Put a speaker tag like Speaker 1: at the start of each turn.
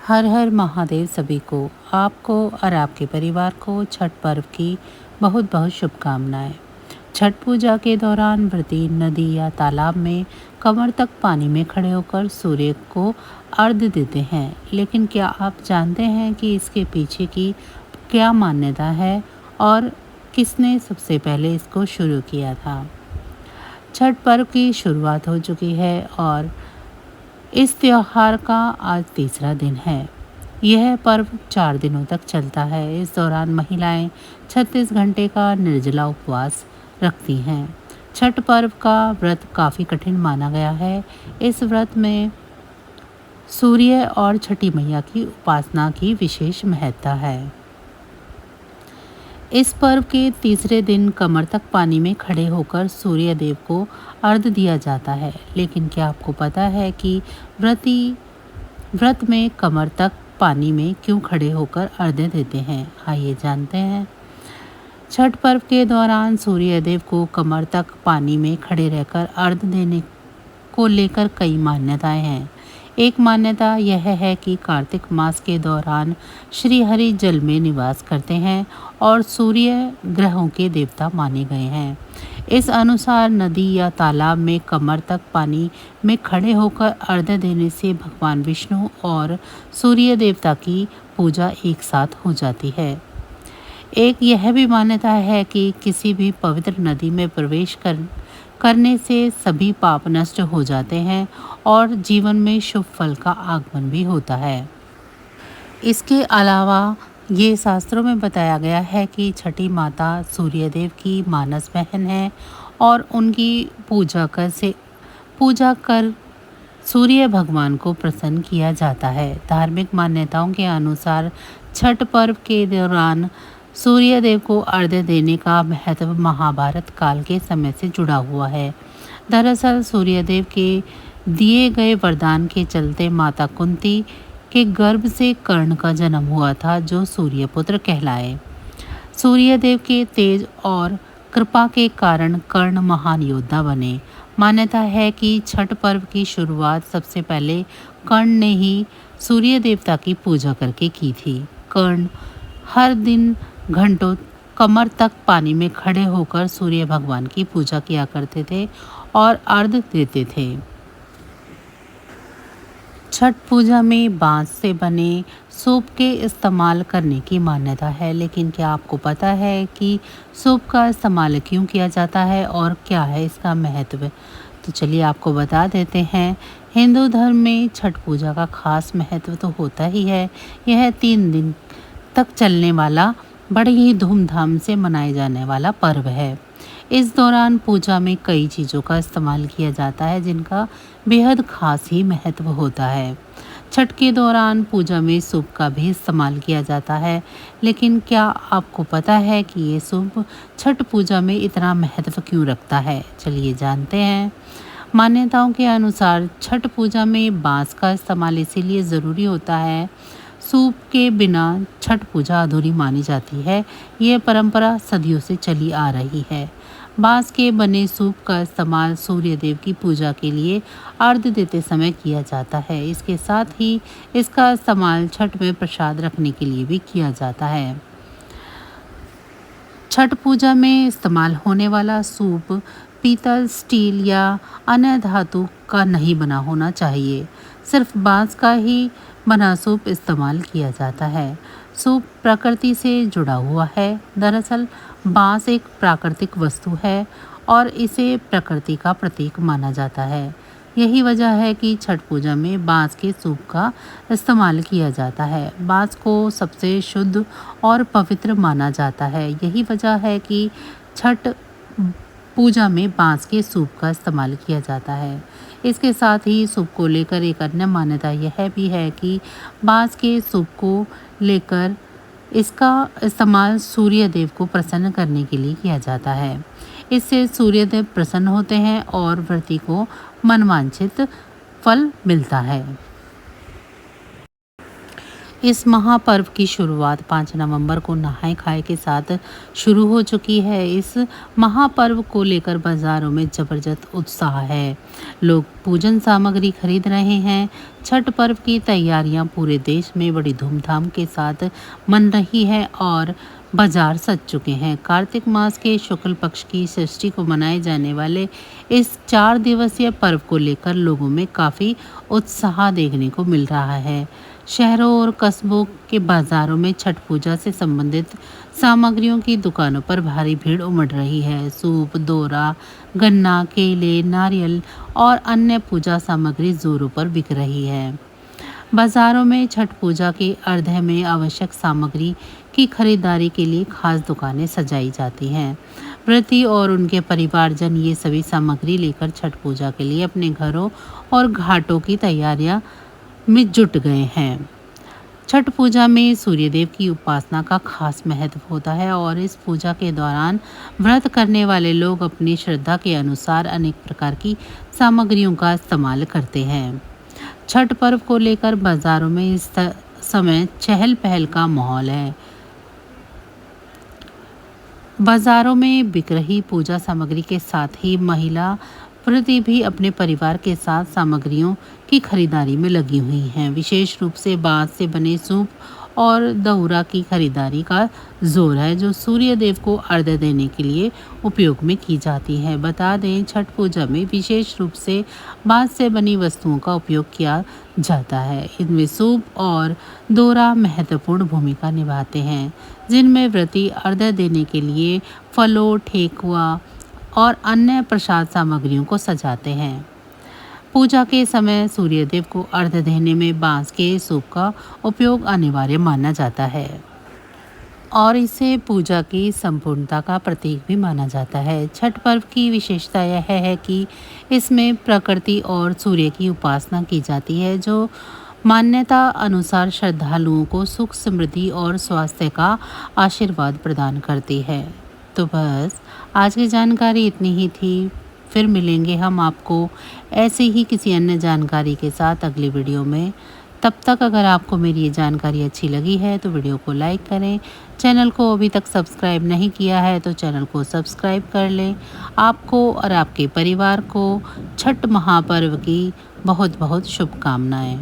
Speaker 1: हर हर महादेव सभी को। आपको और आपके परिवार को छठ पर्व की बहुत बहुत शुभकामनाएं। छठ पूजा के दौरान व्रती नदी या तालाब में कमर तक पानी में खड़े होकर सूर्य को अर्घ्य देते हैं। लेकिन क्या आप जानते हैं कि इसके पीछे की क्या मान्यता है और किसने सबसे पहले इसको शुरू किया था? छठ पर्व की शुरुआत हो चुकी है और इस त्योहार का आज तीसरा दिन है। यह पर्व 4 दिनों तक चलता है। इस दौरान महिलाएं 36 घंटे का निर्जला उपवास रखती हैं। छठ पर्व का व्रत काफ़ी कठिन माना गया है। इस व्रत में सूर्य और छठी मैया की उपासना की विशेष महत्ता है। इस पर्व के तीसरे दिन कमर तक पानी में खड़े होकर सूर्य देव को अर्घ्य दिया जाता है। लेकिन क्या आपको पता है कि व्रती व्रत में कमर तक पानी में क्यों खड़े होकर अर्घ्य देते हैं? आइए जानते हैं। छठ पर्व के दौरान सूर्य देव को कमर तक पानी में खड़े रहकर अर्घ्य देने को लेकर कई मान्यताएं हैं। एक मान्यता यह है कि कार्तिक मास के दौरान श्री हरि जल में निवास करते हैं और सूर्य ग्रहों के देवता माने गए हैं। इस अनुसार नदी या तालाब में कमर तक पानी में खड़े होकर अर्घ्य देने से भगवान विष्णु और सूर्य देवता की पूजा एक साथ हो जाती है। एक यह भी मान्यता है कि किसी भी पवित्र नदी में प्रवेश करने से सभी पाप नष्ट हो जाते हैं और जीवन में शुभ फल का आगमन भी होता है। इसके अलावा ये शास्त्रों में बताया गया है कि छठी माता सूर्यदेव की मानस बहन है और उनकी पूजा कर सूर्य भगवान को प्रसन्न किया जाता है। धार्मिक मान्यताओं के अनुसार छठ पर्व के दौरान सूर्य देव को अर्घ्य देने का महत्व महाभारत काल के समय से जुड़ा हुआ है। दरअसल सूर्यदेव के दिए गए वरदान के चलते माता कुंती के गर्भ से कर्ण का जन्म हुआ था, जो सूर्यपुत्र कहलाए। सूर्यदेव के तेज और कृपा के कारण कर्ण महान योद्धा बने। मान्यता है कि छठ पर्व की शुरुआत सबसे पहले कर्ण ने ही सूर्य देवता की पूजा करके की थी। कर्ण हर दिन घंटों कमर तक पानी में खड़े होकर सूर्य भगवान की पूजा किया करते थे और अर्घ्य देते थे। छठ पूजा में बांस से बने सूप के इस्तेमाल करने की मान्यता है। लेकिन क्या आपको पता है कि सूप का इस्तेमाल क्यों किया जाता है और क्या है इसका महत्व? तो चलिए आपको बता देते हैं। हिंदू धर्म में छठ पूजा का खास महत्व तो होता ही है। यह 3 दिन तक चलने वाला बड़े ही धूमधाम से मनाए जाने वाला पर्व है। इस दौरान पूजा में कई चीज़ों का इस्तेमाल किया जाता है जिनका बेहद खास ही महत्व होता है। छठ के दौरान पूजा में सूप का भी इस्तेमाल किया जाता है। लेकिन क्या आपको पता है कि ये सूप छठ पूजा में इतना महत्व क्यों रखता है? चलिए जानते हैं। मान्यताओं के अनुसार छठ पूजा में बांस का इस्तेमाल इसीलिए ज़रूरी होता है। सूप के बिना छठ पूजा अधूरी मानी जाती है। यह परंपरा सदियों से चली आ रही है। बांस के बने सूप का इस्तेमाल सूर्य देव की पूजा के लिए अर्घ्य देते समय किया जाता है। इसके साथ ही इसका इस्तेमाल छठ में प्रसाद रखने के लिए भी किया जाता है। छठ पूजा में इस्तेमाल होने वाला सूप पीतल, स्टील या अन्य धातु का नहीं बना होना चाहिए। सिर्फ बांस का ही बना सूप इस्तेमाल किया जाता है। सूप प्रकृति से जुड़ा हुआ है। दरअसल बांस एक प्राकृतिक वस्तु है और इसे प्रकृति का प्रतीक माना जाता है। यही वजह है कि छठ पूजा में बांस के सूप का इस्तेमाल किया जाता है। बांस को सबसे शुद्ध और पवित्र माना जाता है। यही वजह है कि छठ पूजा में बांस के सूप का इस्तेमाल किया जाता है। इसके साथ ही सूप को लेकर एक अन्य मान्यता यह भी है कि बांस के सूप को लेकर इसका इस्तेमाल सूर्य देव को प्रसन्न करने के लिए किया जाता है। इससे सूर्य देव प्रसन्न होते हैं और व्रती को मनवांछित फल मिलता है। इस महापर्व की शुरुआत 5 नवंबर को नहाय खाए के साथ शुरू हो चुकी है। इस महापर्व को लेकर बाजारों में जबरदस्त उत्साह है। लोग पूजन सामग्री खरीद रहे हैं। छठ पर्व की तैयारियां पूरे देश में बड़ी धूमधाम के साथ मन रही है और बाजार सज चुके हैं। कार्तिक मास के शुक्ल पक्ष की षष्ठी को मनाए जाने वाले इस 4 दिवसीय पर्व को लेकर लोगों में काफ़ी उत्साह देखने को मिल रहा है। शहरों और कस्बों के बाजारों में छठ पूजा से संबंधित सामग्रियों की दुकानों पर भारी भीड़ उमड़ रही है। सूप, दोरा, गन्ना, केले, नारियल और अन्य पूजा सामग्री जोरों पर बिक रही है। बाजारों में छठ पूजा के अर्घ्य में आवश्यक सामग्री की खरीदारी के लिए खास दुकानें सजाई जाती हैं। व्रती और उनके परिवारजन ये सभी सामग्री लेकर छठ पूजा के लिए अपने घरों और घाटों की तैयारियां में जुट गए हैं। छठ पूजा में सूर्यदेव की उपासना का खास महत्व होता है और इस पूजा के दौरान व्रत करने वाले लोग अपनी श्रद्धा के अनुसार अनेक प्रकार की सामग्रियों का इस्तेमाल करते हैं। छठ पर्व को लेकर बाजारों में इस समय चहल पहल का माहौल है। बाजारों में बिक रही पूजा सामग्री के साथ ही महिला व्रती भी अपने परिवार के साथ सामग्रियों की खरीदारी में लगी हुई हैं। विशेष रूप से बांस से बने सूप और दउरा की खरीदारी का जोर है, जो सूर्य देव को अर्घ्य देने के लिए उपयोग में की जाती है। बता दें, छठ पूजा में विशेष रूप से बांस से बनी वस्तुओं का उपयोग किया जाता है। इनमें सूप और दोरा महत्वपूर्ण भूमिका निभाते हैं, जिनमें व्रती अर्घ्य देने के लिए फलों, ठेकुआ और अन्य प्रसाद सामग्रियों को सजाते हैं। पूजा के समय सूर्यदेव को अर्घ्य देने में बांस के सूप का उपयोग अनिवार्य माना जाता है और इसे पूजा की संपूर्णता का प्रतीक भी माना जाता है। छठ पर्व की विशेषता यह है कि इसमें प्रकृति और सूर्य की उपासना की जाती है, जो मान्यता अनुसार श्रद्धालुओं को सुख, समृद्धि और स्वास्थ्य का आशीर्वाद प्रदान करती है। तो बस आज की जानकारी इतनी ही थी। फिर मिलेंगे हम आपको ऐसे ही किसी अन्य जानकारी के साथ अगली वीडियो में। तब तक अगर आपको मेरी ये जानकारी अच्छी लगी है तो वीडियो को लाइक करें। चैनल को अभी तक सब्सक्राइब नहीं किया है तो चैनल को सब्सक्राइब कर लें। आपको और आपके परिवार को छठ महापर्व की बहुत बहुत शुभकामनाएं।